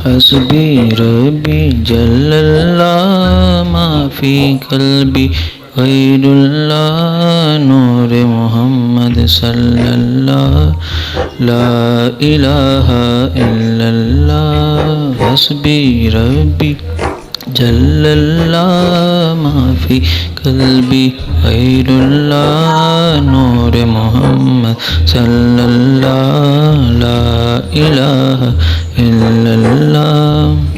حسبی ربی جل اللہ ما فی قلبی غیر اللہ نور محمد صلی اللہ لا الہ الا اللہ حسبی ربی جل اللہ ما فی قلبی غیر اللہ نور محمد صلی اللہ لا الہ الا اللہ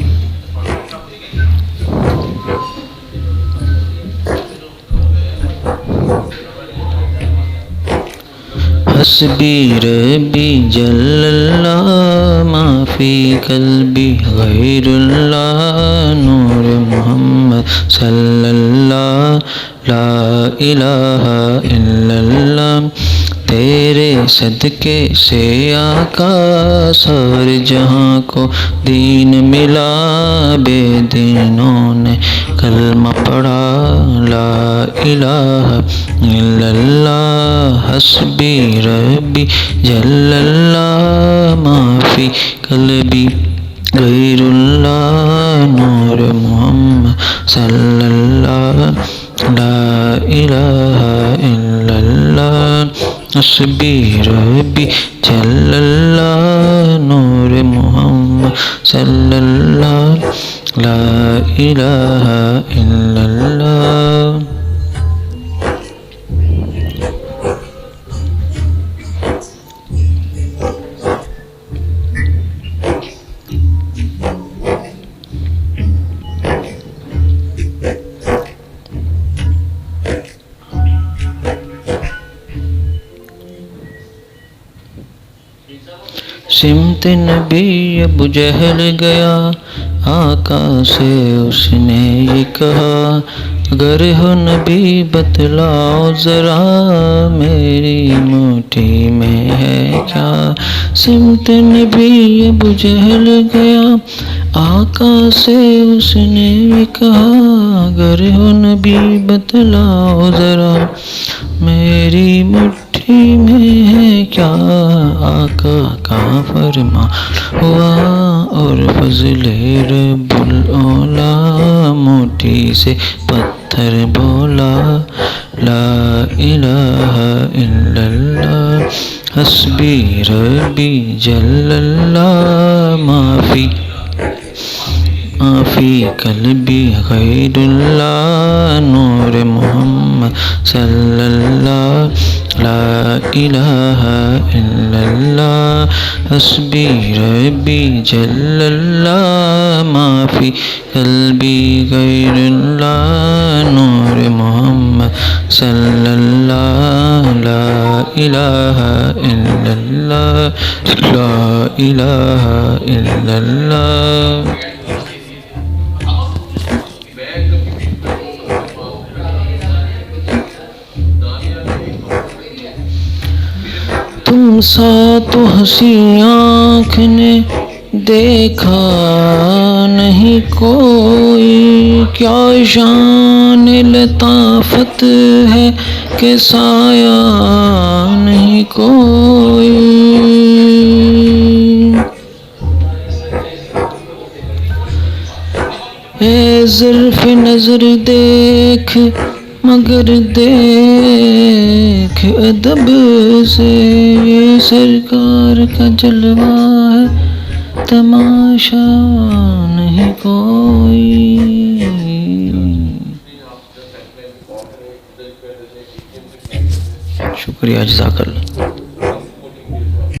حسبی ربی جل اللہ ما فی قلبی غیر اللہ نور محمد صلی اللہ لا الہ الا اللہ تیرے صدقے سے آقا سارے جہاں کو دین ملا بے دینوں نے کلمہ پڑھا لا الہ الا اللہ حسبی ربی جل اللہ ما فی قلبی غیر اللہ نور محمد صلی اللہ لا الہ الا اللہ حسبی ربی جل اللہ نور محمد صلی اللہ لا الہ الا اللہ سمت نبی ابو جہل گیا آقا سے اس نے یہ کہا اگر ہو نبی بتلاؤ ذرا میری مٹھی میں ہے کیا سمت نبی ابو جہل گیا آقا سے اس نے یہ کہا اگر ہو نبی بتلاؤ ذرا میری مٹھی میں ہے کیا آقا کا فرمان ہوا اور فضل رب الاولا مٹھی سے پتھر بولا لا الہ الا اللہ حسبی ربی جل اللہ ما فی قلبی غیر اللہ نور محمد صلی اللہ لا الہ الا اللہ حسبی ربی جل اللہ ما فی قلبی غیر اللہ نور محمد صلی اللہ لا الہ الا اللہ لا الہ الا اللہ تم سا تو ہنسی آنکھ نے دیکھا نہیں کوئی کیا شان لطافت ہے کہ سایہ نہیں کوئی اے ظرف نظر دیکھ مگر دیکھ ادب سے یہ سرکار کا جلوہ ہے تماشا نہیں کوئی شکریہ جزاک اللہ